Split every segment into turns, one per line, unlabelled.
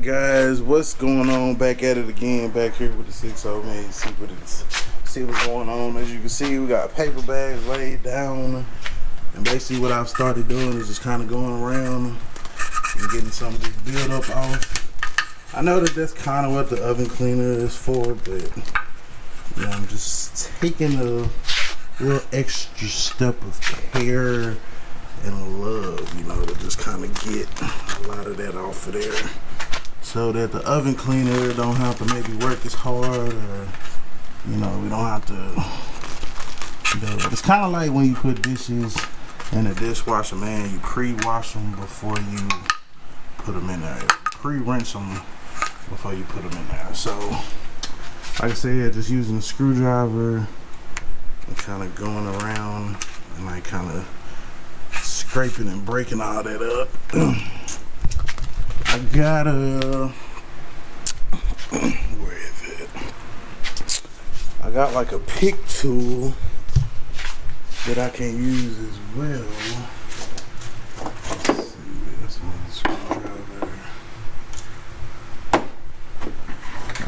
Guys, what's going on? Back at it again, back here with the 6-0, man. See what's going on. As you can see, we got paper bags laid down, and basically what I've started doing is just kind of going around and getting some of this build up off. I know that that's kind of what the oven cleaner is for, but yeah, I'm just taking a little extra step of care and love, you know, to just kind of get a lot of that off of there, so that the oven cleaner don't have to maybe work as hard, or you know, we don't have to, you know, it's kind of like when you put dishes in a dishwasher, man. You pre-wash them before you put them in there. Pre-rinse them before you put them in there. So like I said, just using a screwdriver and kind of going around and like kind of scraping and breaking all that up. I got where is it? I got like a pick tool that I can use as well. Let's see, that's another screwdriver.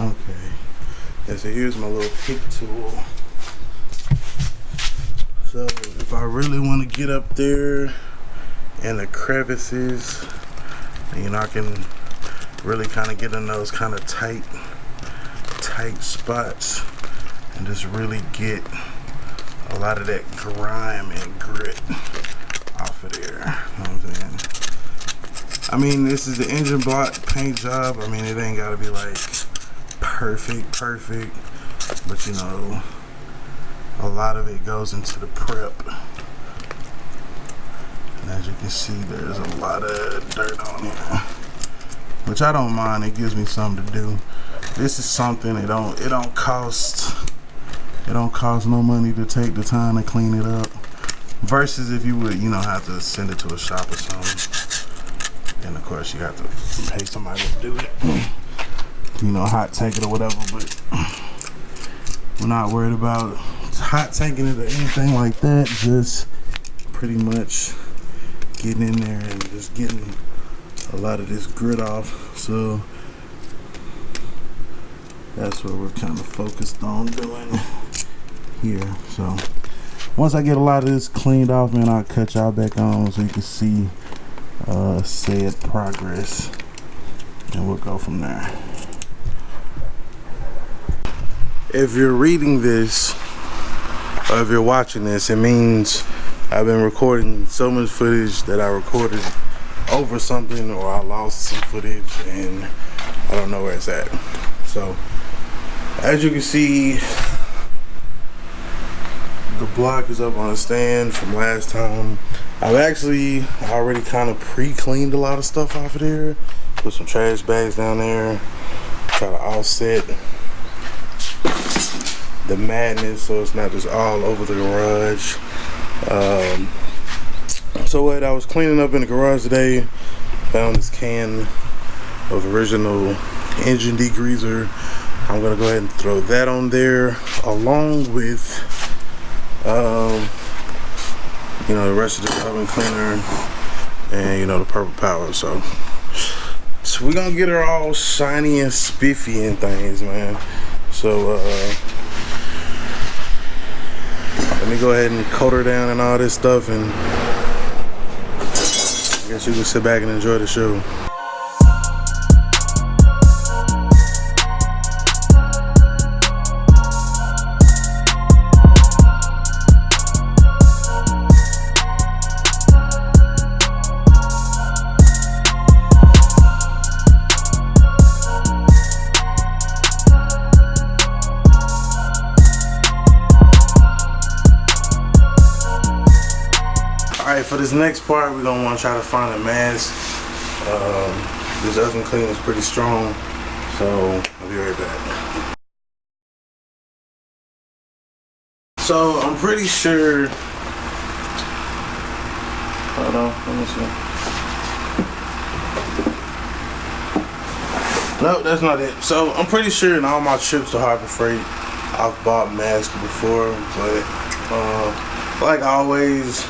Okay. Yeah, so here's my little pick tool. So if I really want to get up there in the crevices, you know, I can really kind of get in those kind of tight spots and just really get a lot of that grime and grit off of there. You know what I'm saying? I mean, this is the engine block paint job. I mean, it ain't gotta be like perfect, but you know, a lot of it goes into the prep. And as you can see, there's a lot of dirt on here, which I don't mind. It gives me something to do. This is something it don't cost no money to take the time to clean it up, versus if you would, you know, have to send it to a shop or something. And of course you have to pay somebody to do it, you know, hot tank it or whatever. But we're not worried about hot tanking it or anything like that. Just pretty much getting in there and just getting a lot of this grit off. So that's what we're kind of focused on doing here. So once I get a lot of this cleaned off, man, I'll cut y'all back on so you can see said progress, and we'll go from there. If you're reading this, or if you're watching this, it means I've been recording so much footage that I recorded over something, or I lost some footage and I don't know where it's at. So as you can see, the block is up on a stand from last time. I've actually already kind of pre-cleaned a lot of stuff off of there. Put some trash bags down there, try to offset the madness so it's not just all over the garage. So what, I was cleaning up in the garage today, found this can of original engine degreaser. I'm gonna go ahead and throw that on there along with you know, the rest of the oven cleaner and, you know, the purple power. So we're gonna get her all shiny and spiffy and things, man. So let me go ahead and coat her down and all this stuff, and I guess you can sit back and enjoy the show. Alright, for this next part, we're gonna want to try to find a mask. This oven cleaner is pretty strong, so I'll be right back. So I'm pretty sure. Hold on, let me see. No, that's not it. So I'm pretty sure in all my trips to Harbor Freight, I've bought masks before, but like always.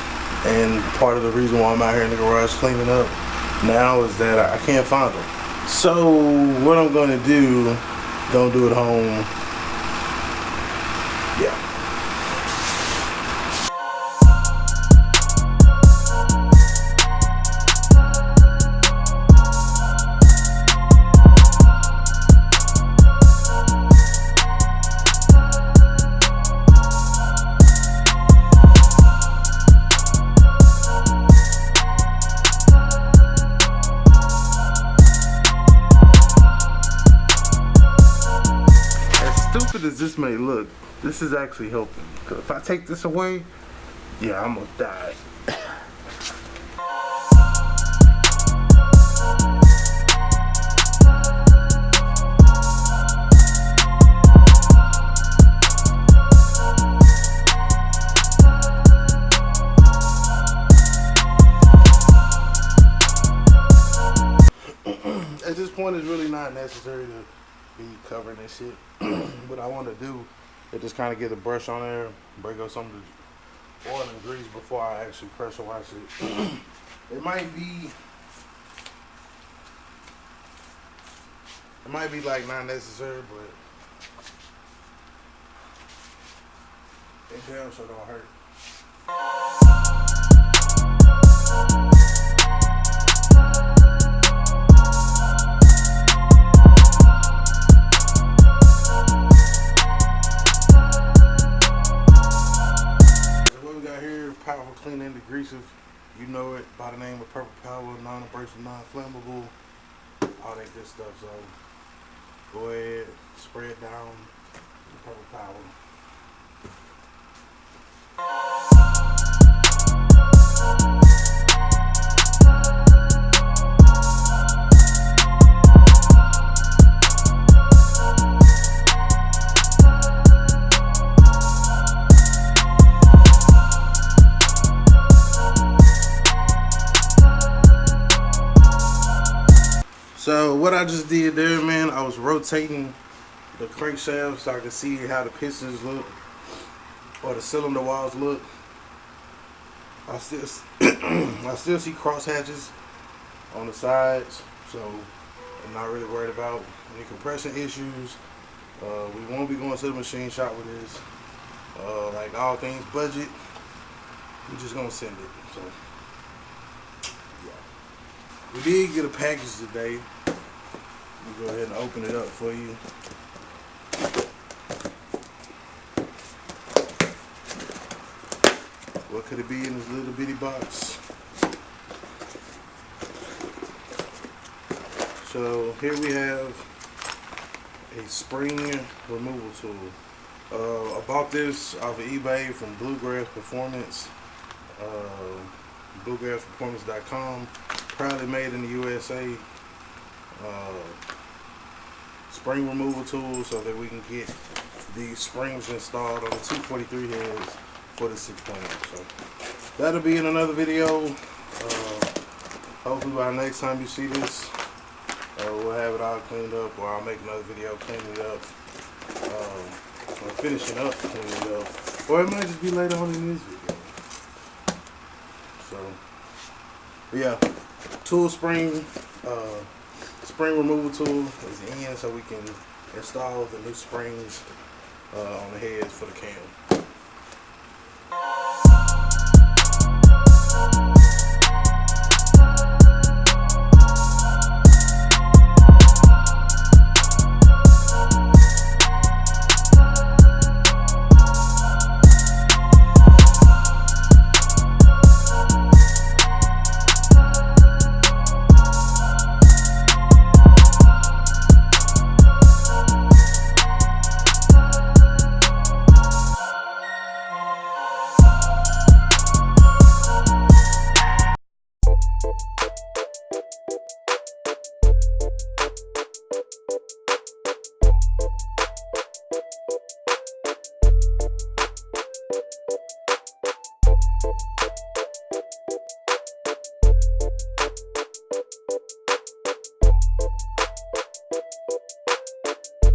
And part of the reason why I'm out here in the garage cleaning up now is that I can't find them. So what I'm gonna do, don't do it home. Yeah. Stupid as this may look, this is actually helping. Cause if I take this away, yeah, I'm gonna die. At this point, it's really not necessary to be covering this shit. What I want to do is just kind of get a brush on there, break up some of the oil and grease before I actually pressure wash it. It might be like not necessary, but it damn sure don't hurt. Powerful clean and degreaser, you know it by the name of Purple Power, non-abrasive, non-flammable, all that good stuff. So go ahead, spray it down with Purple Power. So what I just did there, man, I was rotating the crankshaft so I could see how the pistons look or the cylinder walls look. I still see cross hatches on the sides, so I'm not really worried about any compression issues. We won't be going to the machine shop with this. Like all things budget, we're just gonna send it. So yeah, we did get a package today. Let me go ahead and open it up for you. What could it be in this little bitty box? So here we have a spring removal tool. I bought this off of eBay from Bluegrass Performance, bluegrassperformance.com. Proudly made in the USA. Spring removal tool so that we can get these springs installed on the 243 heads for the 6.0. So that'll be in another video. Hopefully by next time you see this, we'll have it all cleaned up, or I'll make another video cleaning it up, or finishing up cleaning it up, or it might just be later on in this video. So yeah, tool spring spring removal tool is in, so we can install the new springs on the heads for the cam.